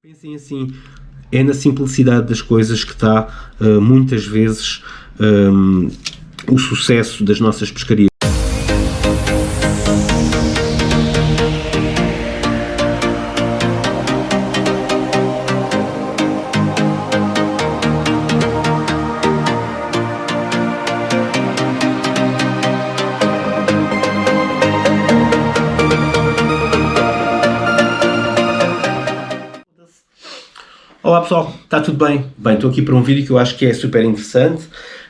Pensem assim, é na simplicidade das coisas que está muitas vezes o sucesso das nossas pescarias. Olá pessoal, está tudo bem? Bem, estou aqui para um vídeo que eu acho que é super interessante.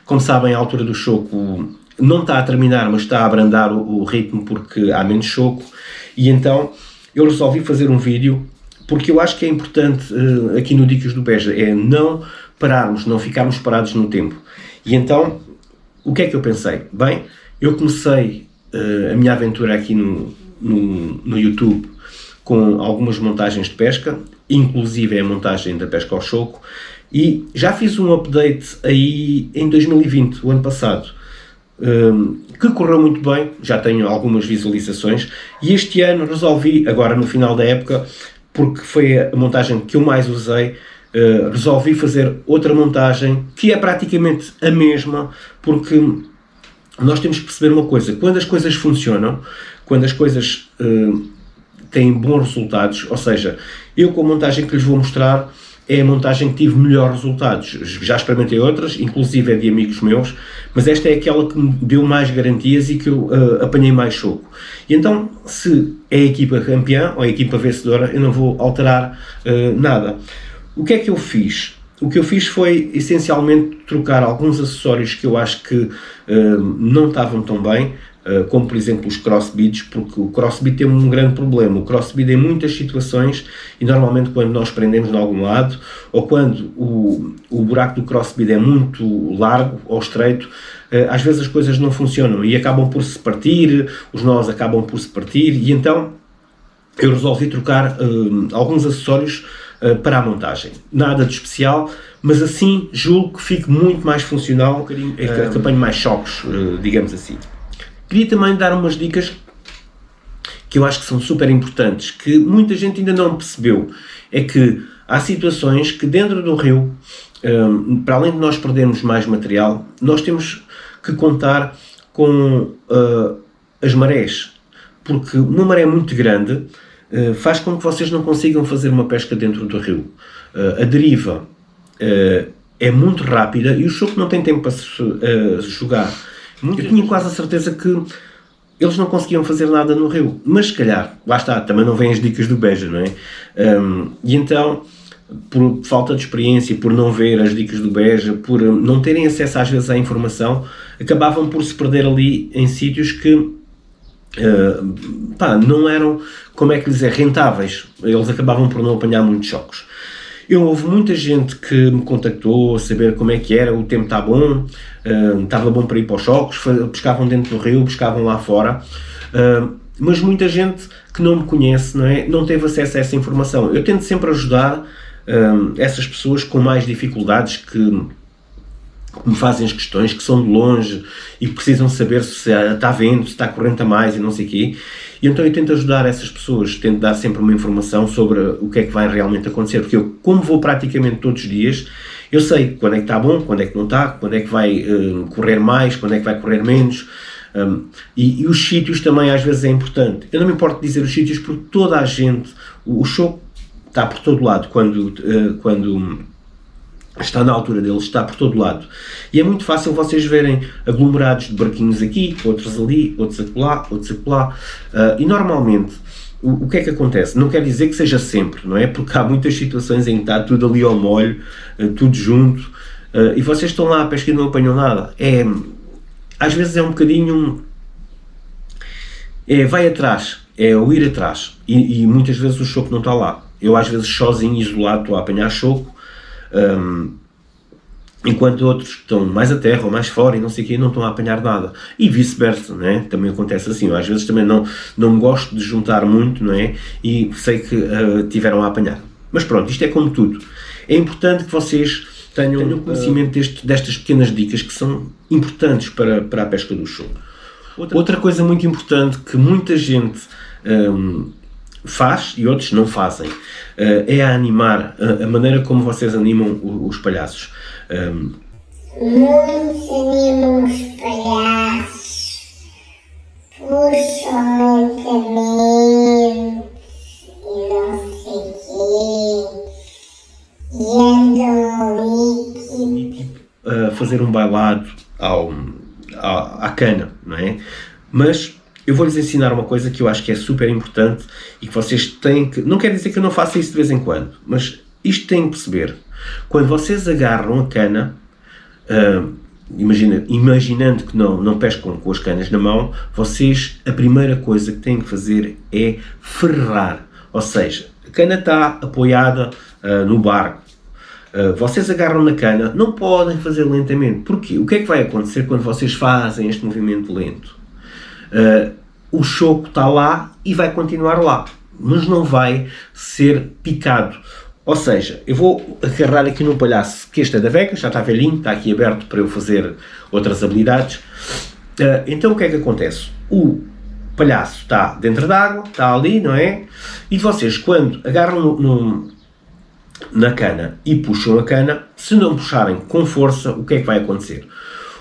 Como sabem, a altura do choco não está a terminar, mas está a abrandar o ritmo porque há menos choco. E então eu resolvi fazer um vídeo porque eu acho que é importante aqui no Dicas do Beja, é não pararmos, não ficarmos parados no tempo. E então, o que é que eu pensei? Bem, eu comecei a minha aventura aqui no YouTube com algumas montagens de pesca, inclusive a montagem da pesca ao choco, e já fiz um update aí em 2020, o ano passado, que correu muito bem, já tenho algumas visualizações, e este ano resolvi, agora no final da época, porque foi a montagem que eu mais usei, resolvi fazer outra montagem, que é praticamente a mesma, porque nós temos que perceber uma coisa: quando as coisas funcionam, quando as coisas têm bons resultados, ou seja, eu com a montagem que lhes vou mostrar é a montagem que tive melhores resultados. Já experimentei outras, inclusive é de amigos meus, mas esta é aquela que me deu mais garantias e que eu apanhei mais choco. E então, se é a equipa campeã ou a equipa vencedora, eu não vou alterar nada. O que é que eu fiz? O que eu fiz foi, essencialmente, trocar alguns acessórios que eu acho que não estavam tão bem, como por exemplo os crossbeads, porque o crossbead tem um grande problema. O crossbead em muitas situações, e normalmente quando nós prendemos de algum lado, ou quando o buraco do crossbead é muito largo ou estreito, às vezes as coisas não funcionam e acabam por se partir, os nós acabam por se partir, e então eu resolvi trocar alguns acessórios para a montagem. Nada de especial, mas assim julgo que fique muito mais funcional, que apanhe mais choques, digamos assim. Queria também dar umas dicas que eu acho que são super importantes, que muita gente ainda não percebeu. É que há situações que dentro do rio, para além de nós perdermos mais material, nós temos que contar com as marés, porque uma maré muito grande faz com que vocês não consigam fazer uma pesca dentro do rio. A deriva é muito rápida e o choco não tem tempo para se jogar. Eu tinha quase a certeza que eles não conseguiam fazer nada no rio, mas se calhar, lá está, também não vêm as dicas do Beja, não é? E então, por falta de experiência, por não ver as dicas do Beja, por não terem acesso às vezes à informação, acabavam por se perder ali em sítios que não eram, como é que dizer, rentáveis. Eles acabavam por não apanhar muitos choques. Houve muita gente que me contactou a saber como é que era, o tempo está bom, estava bom para ir para os choques, pescavam dentro do rio, pescavam lá fora, mas muita gente que não me conhece, não é, não teve acesso a essa informação. Eu tento sempre ajudar essas pessoas com mais dificuldades, que me fazem as questões, que são de longe e precisam saber se está vento, se está corrente a mais e não sei o quê. E então eu tento ajudar essas pessoas, tento dar sempre uma informação sobre o que é que vai realmente acontecer, porque eu, como vou praticamente todos os dias, eu sei quando é que está bom, quando é que não está, quando é que vai correr mais, quando é que vai correr menos, e os sítios também às vezes é importante. Eu não me importo de dizer os sítios, porque toda a gente, o choco está por todo lado quando está na altura deles, está por todo lado. E é muito fácil vocês verem aglomerados de barquinhos aqui, outros ali, outros acolá, outros acolá. E normalmente, o que é que acontece? Não quer dizer que seja sempre, não é? Porque há muitas situações em que está tudo ali ao molho, tudo junto, e vocês estão lá a pescar e não apanham nada. Às vezes é um bocadinho... vai atrás, é o ir atrás. E muitas vezes o choco não está lá. Eu às vezes sozinho, isolado, estou a apanhar choco, enquanto outros estão mais a terra ou mais fora e não sei o quê, não estão a apanhar nada, e vice-versa, não é? Também acontece assim. Eu às vezes também não me gosto de juntar muito, não é? E sei que tiveram a apanhar, mas pronto, isto é como tudo, é importante que vocês tenham conhecimento destas pequenas dicas que são importantes para a pesca do choco. Outra coisa muito importante que muita gente faz e outros não fazem. É a animar, a maneira como vocês animam os palhaços. Muitos animam os palhaços, puxam lentamente e não sei o quê, e andam ali Fazer um bailado à cana, não é? Mas eu vou-lhes ensinar uma coisa que eu acho que é super importante e que vocês têm que... Não quer dizer que eu não faça isso de vez em quando, mas isto têm que perceber. Quando vocês agarram a cana, imaginando que não pescam com as canas na mão, vocês, a primeira coisa que têm que fazer é ferrar. Ou seja, a cana está apoiada no barco. Vocês agarram na cana, não podem fazer lentamente. Porquê? O que é que vai acontecer quando vocês fazem este movimento lento? O choco está lá e vai continuar lá, mas não vai ser picado. Ou seja, eu vou agarrar aqui num palhaço, que este é da Vega, já está velhinho, está aqui aberto para eu fazer outras habilidades. Então o que é que acontece? O palhaço está dentro d'água, está ali, não é? E vocês, quando agarram na cana e puxam a cana, se não puxarem com força, o que é que vai acontecer?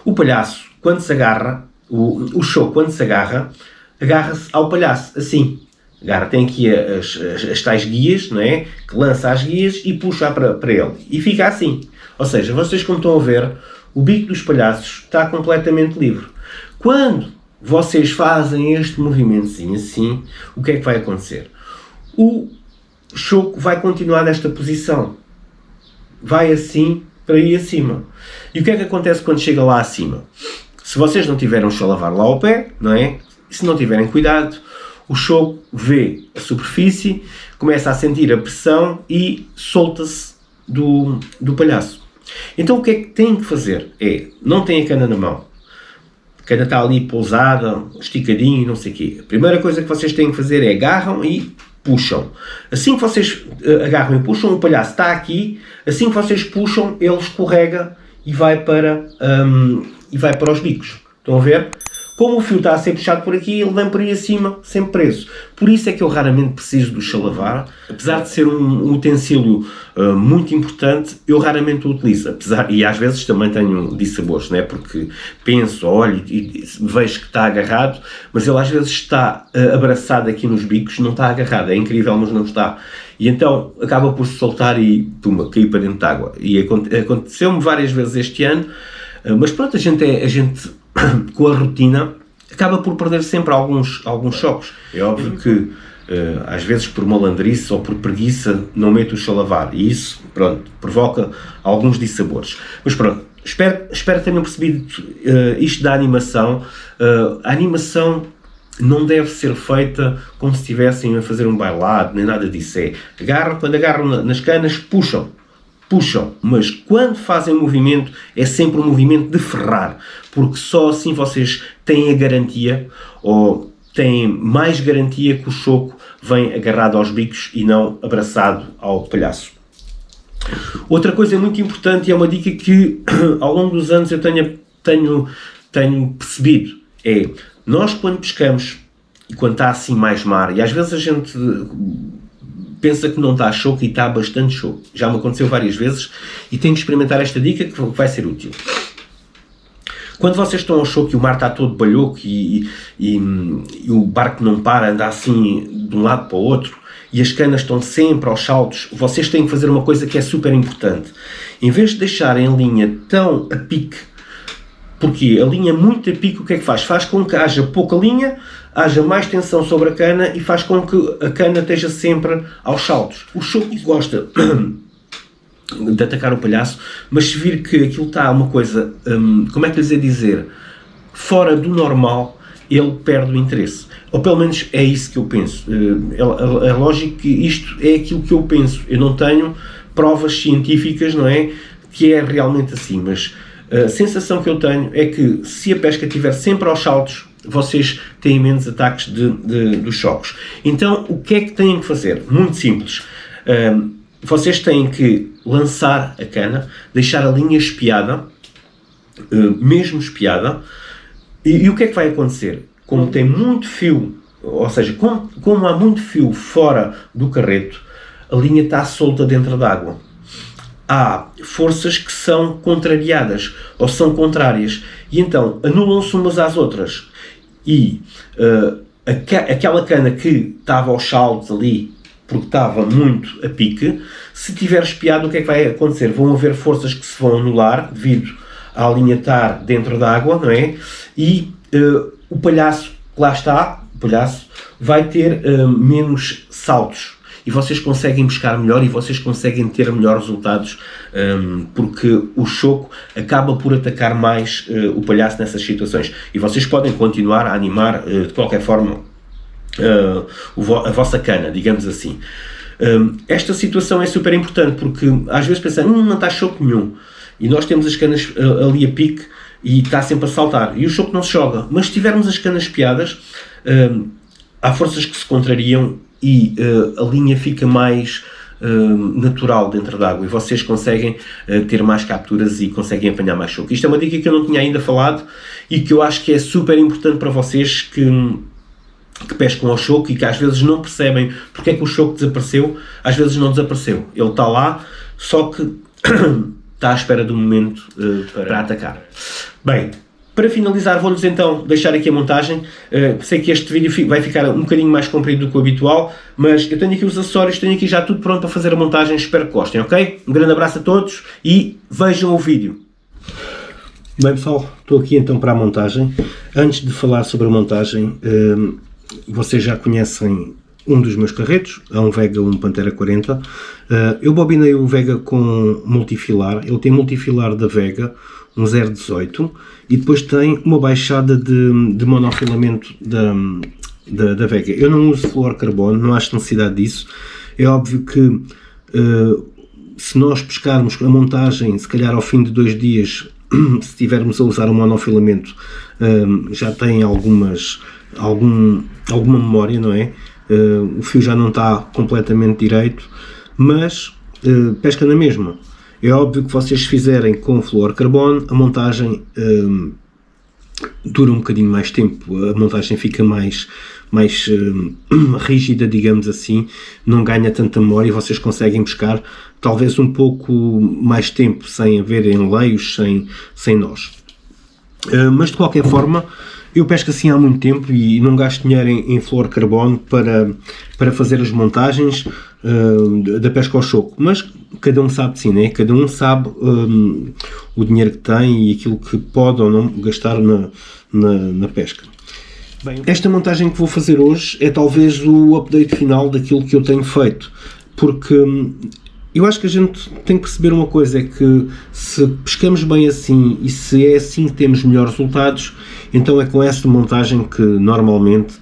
O palhaço, quando se agarra, o choco, quando se agarra, agarra-se ao palhaço, assim. Tem aqui as tais guias, não é? Que lança as guias e puxa para ele. E fica assim. Ou seja, vocês como estão a ver, o bico dos palhaços está completamente livre. Quando vocês fazem este movimentozinho assim, o que é que vai acontecer? O choco vai continuar nesta posição. Vai assim para ir acima. E o que é que acontece quando chega lá acima? Se vocês não tiverem um lavar lá ao pé, não é? E se não tiverem cuidado, o choco vê a superfície, começa a sentir a pressão e solta-se do palhaço. Então o que é que têm que fazer? Não têm a cana na mão. A cana está ali pousada, esticadinho e não sei o quê. A primeira coisa que vocês têm que fazer é agarram e puxam. Assim que vocês agarram e puxam, o palhaço está aqui. Assim que vocês puxam, ele escorrega e vai para os bicos. Estão a ver? Como o fio está a ser puxado por aqui, ele vem por aí acima, sempre preso. Por isso é que eu raramente preciso do chalavar. Apesar de ser um utensílio muito importante, eu raramente o utilizo. E às vezes também tenho dissabores, né? Porque penso, olho e vejo que está agarrado, mas ele às vezes está abraçado aqui nos bicos, não está agarrado. É incrível, mas não está. E então acaba por se soltar e pumba, cair para dentro de água. E aconteceu-me várias vezes este ano, mas pronto, a gente com a rotina acaba por perder sempre alguns choques. É óbvio que às vezes por malandrice ou por preguiça não meto o chalavar e isso, pronto, provoca alguns dissabores. Mas pronto, espero que tenham percebido isto da animação. A animação não deve ser feita como se estivessem a fazer um bailado, nem nada disso. Quando agarram nas canas, puxam, mas quando fazem o movimento é sempre um movimento de ferrar, porque só assim vocês têm a garantia, ou têm mais garantia que o choco vem agarrado aos bicos e não abraçado ao palhaço. Outra coisa muito importante e é uma dica que ao longo dos anos eu tenho percebido, nós quando pescamos, e quando está assim mais mar, e às vezes a gente pensa que não está choco e está bastante choco. Já me aconteceu várias vezes e tenho que experimentar esta dica que vai ser útil. Quando vocês estão ao choco e o mar está todo balhoco e o barco não para, anda assim de um lado para o outro e as canas estão sempre aos saltos, vocês têm que fazer uma coisa que é super importante. Em vez de deixarem a linha tão a pique, porque a linha muito a pique, o que é que faz? Faz com que haja pouca linha, haja mais tensão sobre a cana e faz com que a cana esteja sempre aos saltos. O choco gosta de atacar o palhaço, mas se vir que aquilo está uma coisa, como é que lhes é dizer, fora do normal, ele perde o interesse. Ou pelo menos é isso que eu penso. É lógico que isto é aquilo que eu penso. Eu não tenho provas científicas, não é? Que é realmente assim, mas a sensação que eu tenho é que se a pesca estiver sempre aos saltos, vocês têm menos ataques dos choques. Então, o que é que têm que fazer? Muito simples. Vocês têm que lançar a cana, deixar a linha espiada, mesmo espiada, e o que é que vai acontecer? Como tem muito fio ou seja, como há muito fio fora do carreto, a linha está solta dentro d'água. Há forças que são contrariadas ou são contrárias e então anulam-se umas às outras e aquela cana que estava aos saltos ali porque estava muito a pique, se tiver espiado, o que é que vai acontecer? Vão haver forças que se vão anular devido à linha estar dentro d'água, não é? E o palhaço que lá está, o palhaço, vai ter menos saltos. E vocês conseguem pescar melhor e vocês conseguem ter melhores resultados porque o choco acaba por atacar mais o palhaço nessas situações. E vocês podem continuar a animar de qualquer forma a vossa cana, digamos assim. Esta situação é super importante porque às vezes pensam, não está choco nenhum. E nós temos as canas ali a pique e está sempre a saltar. E o choco não se joga. Mas se tivermos as canas piadas, há forças que se contrariam e a linha fica mais natural dentro d'água e vocês conseguem ter mais capturas e conseguem apanhar mais choco. Isto é uma dica que eu não tinha ainda falado e que eu acho que é super importante para vocês que pescam ao choco e que às vezes não percebem porque é que o choco desapareceu. Às vezes não desapareceu. Ele está lá, só que está à espera do momento para atacar. Bem, para finalizar, vou-lhes então deixar aqui a montagem. Sei que este vídeo vai ficar um bocadinho mais comprido do que o habitual, mas eu tenho aqui os acessórios, tenho aqui já tudo pronto para fazer a montagem, espero que gostem, ok? Um grande abraço a todos e vejam o vídeo. Bem pessoal, estou aqui então para a montagem. Antes de falar sobre a montagem, vocês já conhecem um dos meus carretos, é um Vega, um Pantera 40. Eu bobinei o Vega com multifilar, ele tem multifilar da Vega, um 0.18, e depois tem uma baixada de monofilamento da Vega. Eu não uso fluorcarbono, não acho necessidade disso. É óbvio que se nós pescarmos a montagem, se calhar ao fim de 2 dias, se estivermos a usar o monofilamento, já tem alguma memória, não é? O fio já não está completamente direito, mas pesca na mesma. É óbvio que vocês fizerem com fluorcarbono, a montagem dura um bocadinho mais tempo, a montagem fica mais rígida, digamos assim, não ganha tanta memória e vocês conseguem pescar talvez um pouco mais tempo, sem haver enleios, sem nós. Mas de qualquer forma, eu pesco assim há muito tempo e não gasto dinheiro em fluorcarbono para fazer as montagens da pesca ao choco, mas cada um sabe de si, né? Cada um sabe o dinheiro que tem e aquilo que pode ou não gastar na pesca. Bem, esta montagem que vou fazer hoje é talvez o update final daquilo que eu tenho feito, porque eu acho que a gente tem que perceber uma coisa, é que se pescamos bem assim e se é assim que temos melhores resultados, então é com esta montagem que normalmente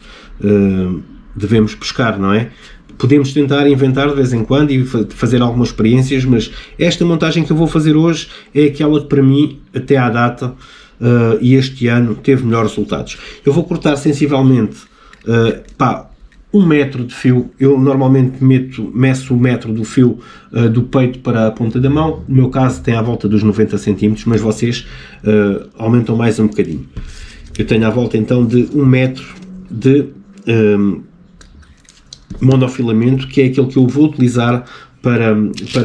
devemos pescar, não é? Podemos tentar inventar de vez em quando e fazer algumas experiências, mas esta montagem que eu vou fazer hoje é aquela que para mim, até à data e este ano, teve melhores resultados. Eu vou cortar sensivelmente 1 metro de fio. Eu normalmente meço o metro do fio do peito para a ponta da mão. No meu caso tem à volta dos 90 cm, mas vocês aumentam mais um bocadinho. Eu tenho à volta então de 1 metro de monofilamento, que é aquele que eu vou utilizar para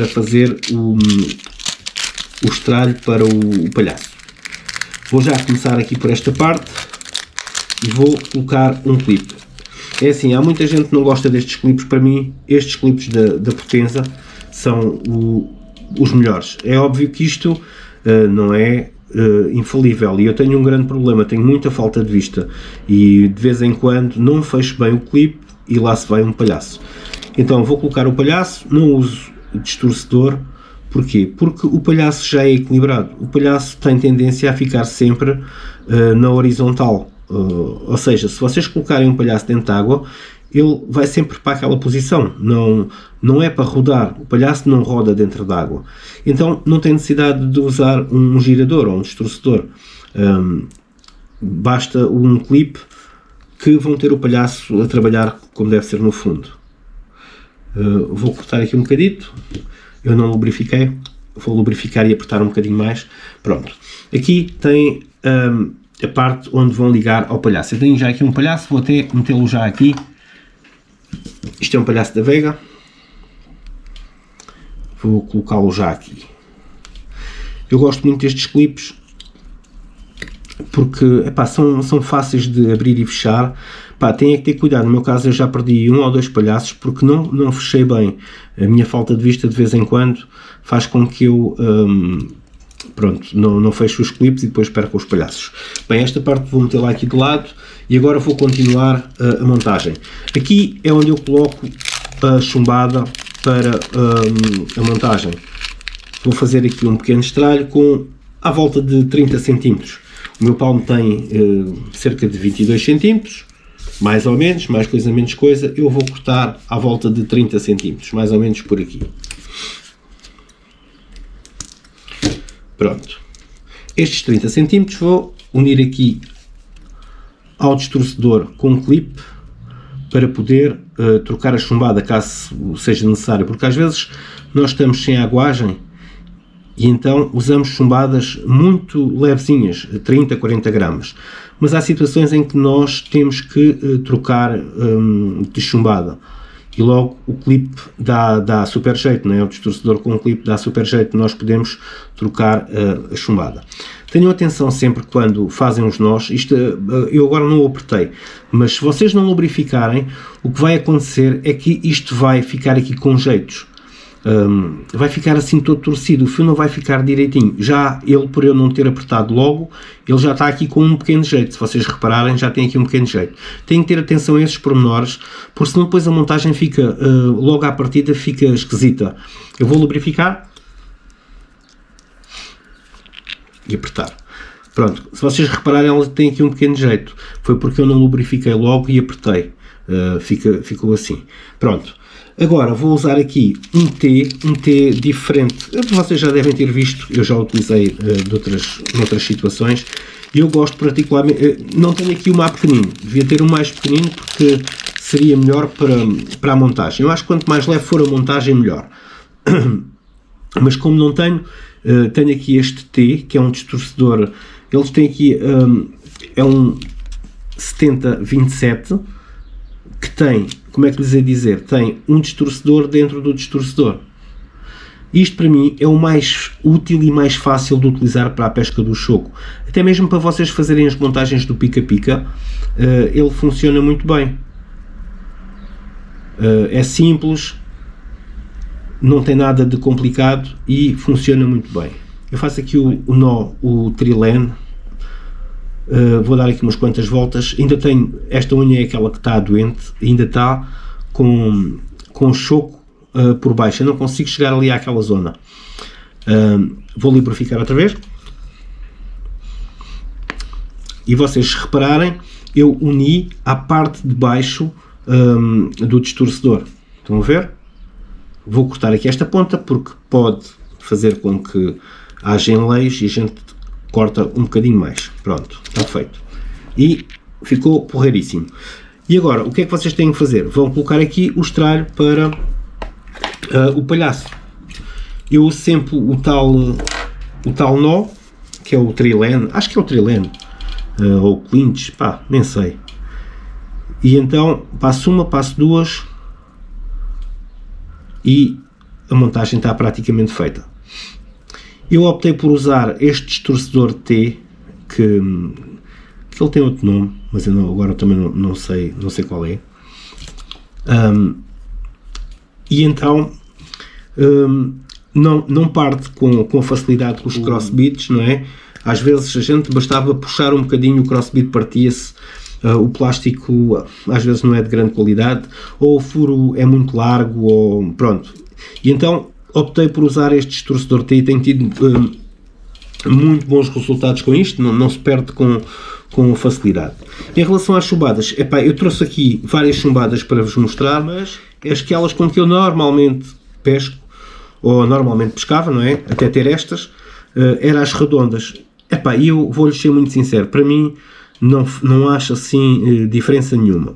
fazer o estralho para o palhaço. Vou já começar aqui por esta parte e vou colocar um clipe. É assim, há muita gente que não gosta destes clipes. Para mim, estes clipes da Potenza são os melhores. É óbvio que isto não é infalível e eu tenho um grande problema, tenho muita falta de vista e de vez em quando não fecho bem o clipe e lá se vai um palhaço. Então vou colocar o palhaço, não uso distorcedor. Porquê? Porque o palhaço já é equilibrado. O palhaço tem tendência a ficar sempre na horizontal. Ou seja, se vocês colocarem um palhaço dentro de água, ele vai sempre para aquela posição. Não é para rodar. O palhaço não roda dentro de água. Então não tem necessidade de usar um girador ou um distorcedor. Basta um clipe que vão ter o palhaço a trabalhar como deve ser no fundo. Vou cortar aqui um bocadito. Eu não lubrifiquei, vou lubrificar e apertar um bocadinho mais. Pronto. Aqui tem a parte onde vão ligar ao palhaço. Eu tenho já aqui um palhaço, vou até metê-lo já aqui. Isto é um palhaço da Vega. Vou colocá-lo já aqui. Eu gosto muito destes clipes porque epá, são fáceis de abrir e fechar. Epá, tem que ter cuidado. No meu caso eu já perdi 1 ou 2 palhaços porque não fechei bem. A minha falta de vista de vez em quando faz com que eu pronto, não fecho os clipes e depois perco os palhaços. Bem, esta parte vou meter lá aqui de lado e agora vou continuar a montagem. Aqui é onde eu coloco a chumbada para a montagem. Vou fazer aqui um pequeno estralho com à volta de 30 cm. O meu palmo tem cerca de 22 cm, mais ou menos, mais coisa menos coisa. Eu vou cortar à volta de 30 cm, mais ou menos por aqui. Pronto. Estes 30 cm vou unir aqui ao distorcedor com um clipe para poder trocar a chumbada caso seja necessário, porque às vezes nós estamos sem aguagem e então usamos chumbadas muito levezinhas, 30, 40 gramas. Mas há situações em que nós temos que trocar de chumbada e logo o clipe dá super jeito, não é? O distorcedor com o clipe dá super jeito, nós podemos trocar a chumbada. Tenham atenção sempre quando fazem os nós, isto eu agora não o apertei, mas se vocês não lubrificarem, o que vai acontecer é que isto vai ficar aqui com jeitos. Vai ficar assim todo torcido, o fio não vai ficar direitinho. Já ele, por eu não ter apertado logo, ele já está aqui com um pequeno jeito. Se vocês repararem, já tem aqui um pequeno jeito. Tem que ter atenção a esses pormenores, porque senão depois a montagem fica, logo à partida, fica esquisita. Eu vou lubrificar e apertar. Pronto, se vocês repararem, ela tem aqui um pequeno jeito. Foi porque eu não lubrifiquei logo e apertei. Ficou assim. Pronto. Agora vou usar aqui um T diferente. Vocês já devem ter visto, eu já utilizei noutras situações. E eu gosto particularmente, não tenho aqui o mais pequenino, devia ter um mais pequenino porque seria melhor para a montagem. Eu acho que quanto mais leve for a montagem, melhor. Mas como não tenho aqui este T, que é um distorcedor, eles têm aqui, é um 7027, que tem, como é que lhes ia dizer, tem um distorcedor dentro do distorcedor. Isto para mim é o mais útil e mais fácil de utilizar para a pesca do choco. Até mesmo para vocês fazerem as montagens do pica-pica, ele funciona muito bem. É simples, não tem nada de complicado e funciona muito bem. Eu faço aqui o nó, o trilene. Vou dar aqui umas quantas voltas. Ainda tenho, esta unha é aquela que está doente, ainda está com choco por baixo. Eu não consigo chegar ali àquela zona. Vou lubrificar outra vez. E vocês repararem, eu uni à parte de baixo do distorcedor. Estão a ver? Vou cortar aqui esta ponta porque pode fazer com que haja enleios e a gente corta um bocadinho mais. Pronto, está feito. E ficou porreiríssimo. E agora, o que é que vocês têm que fazer? Vão colocar aqui o estralho para o palhaço. Eu uso sempre o tal nó, que é o trilene, acho que é o trilene, ou clinch, pá, nem sei. E então, passo uma, passo duas, e a montagem está praticamente feita. Eu optei por usar este distorcedor T, que ele tem outro nome, mas eu agora também não sei qual é. E então não parte com facilidade com os crossbeats, não é? Às vezes a gente bastava puxar um bocadinho, o crossbeat partia-se, o plástico às vezes não é de grande qualidade, ou o furo é muito largo, ou pronto. E então optei por usar este distorcedor T e tenho tido muito bons resultados com isto, não se perde com facilidade. Em relação às chumbadas, eu trouxe aqui várias chumbadas para vos mostrar, mas aquelas com que eu normalmente pesco, ou normalmente pescava, não é? Até ter estas, eram as redondas. E eu vou-lhes ser muito sincero, para mim não acho assim diferença nenhuma.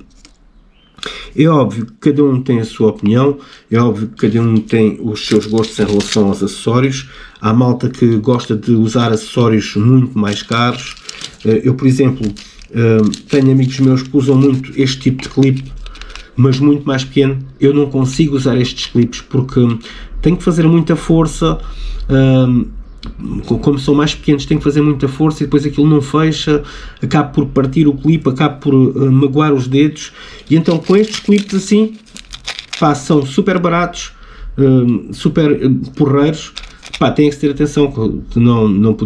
É óbvio que cada um tem a sua opinião, é óbvio que cada um tem os seus gostos em relação aos acessórios. Há malta que gosta de usar acessórios muito mais caros, Eu, por exemplo, tenho amigos meus que usam muito este tipo de clipe, mas muito mais pequeno. Eu não consigo usar estes clipes porque tenho que fazer muita força, como são mais pequenos tenho que fazer muita força e depois aquilo não fecha, acabo por partir o clipe, acabo por magoar os dedos, e então com estes clipes assim, pá, são super baratos, super porreiros, pá, tem que ter atenção que não nos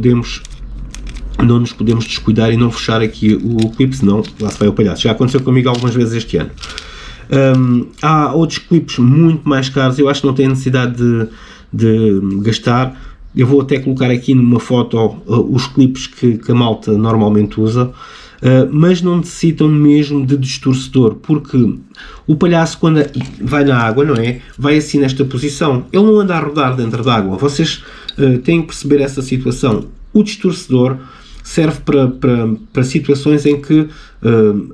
podemos descuidar e não fechar aqui o clipe, senão lá se vai o palhaço. Já aconteceu comigo algumas vezes este ano. Há outros clipes muito mais caros, eu acho que não tem necessidade de gastar. Eu vou até colocar aqui numa foto os clipes que a malta normalmente usa, mas não necessitam mesmo de distorcedor, porque o palhaço, quando vai na água, não é? Vai assim nesta posição, ele não anda a rodar dentro da água. Vocês têm que perceber essa situação. O distorcedor serve para situações em que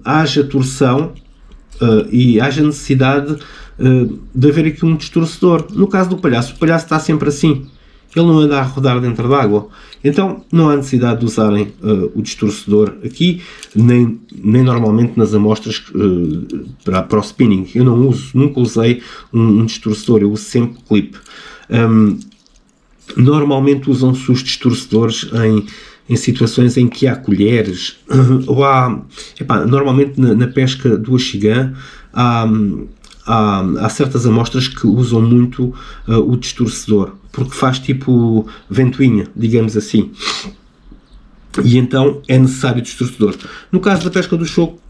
haja torção e haja necessidade de haver aqui um distorcedor. No caso do palhaço, o palhaço está sempre assim, ele não anda a rodar dentro da água, então não há necessidade de usarem o distorcedor aqui, nem normalmente nas amostras para o spinning. Eu não uso, nunca usei um distorcedor, eu uso sempre clipe. Normalmente usam-se os distorcedores em situações em que há colheres, ou há, normalmente na pesca do axigã, há certas amostras que usam muito o distorcedor, porque faz tipo ventoinha, digamos assim, e então é necessário o distorcedor. No caso da pesca do choco,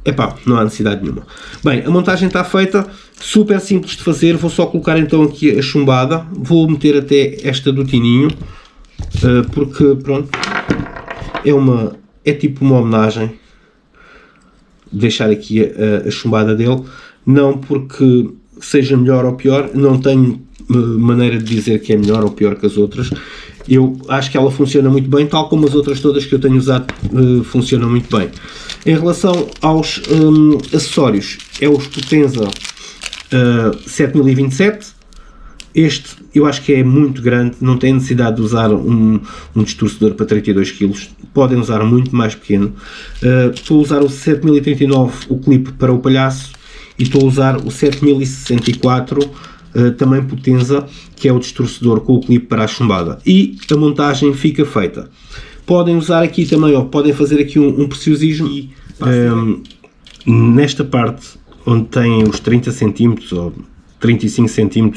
não há necessidade nenhuma. Bem, a montagem está feita, super simples de fazer. Vou só colocar então aqui a chumbada, vou meter até esta do tininho, porque pronto, é tipo uma homenagem, deixar aqui a chumbada dele, não porque seja melhor ou pior, não tenho maneira de dizer que é melhor ou pior que as outras. Eu acho que ela funciona muito bem, tal como as outras todas que eu tenho usado funcionam muito bem. Em relação aos acessórios, é os Potenza 7027. Este eu acho que é muito grande, não tem necessidade de usar um distorcedor para 32 kg, podem usar muito mais pequeno. Estou a usar o 7039, o clipe para o palhaço, e estou a usar o 7064, também Potenza, que é o distorcedor com o clipe para a chumbada. E a montagem fica feita. Podem usar aqui também, podem fazer aqui um preciosismo, e nesta parte onde tem os 30 cm ou 35 cm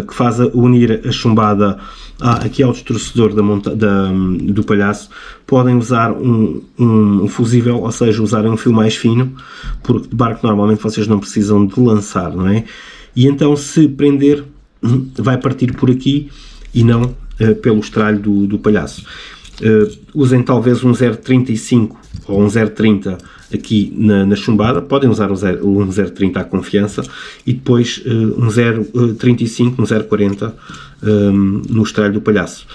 que faz unir a chumbada aqui ao distorcedor do palhaço, podem usar um fusível, ou seja, usarem um fio mais fino, porque de barco normalmente vocês não precisam de lançar, não é? E então, se prender, vai partir por aqui e não pelo estralho do palhaço. Usem talvez um 0,35 ou um 0,30 aqui na chumbada, podem usar um 0,30 à confiança, e depois um 0,35, um 0,40 no estralho do palhaço.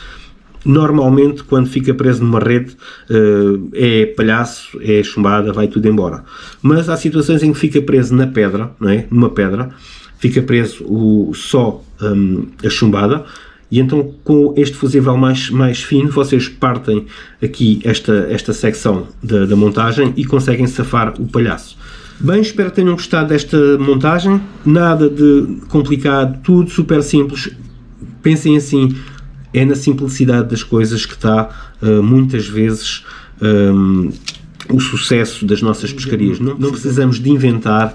Normalmente, quando fica preso numa rede, é palhaço, é chumbada, vai tudo embora. Mas há situações em que fica preso na pedra, não é? Numa pedra, fica preso só a chumbada, e então com este fusível mais fino vocês partem aqui esta secção da montagem e conseguem safar o palhaço. Bem, espero que tenham gostado desta montagem, nada de complicado, tudo super simples. Pensem assim, é na simplicidade das coisas que está muitas vezes o sucesso das nossas pescarias. Não precisamos de inventar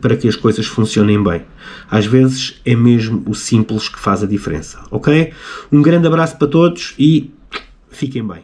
para que as coisas funcionem bem. Às vezes é mesmo o simples que faz a diferença, ok? Um grande abraço para todos e fiquem bem.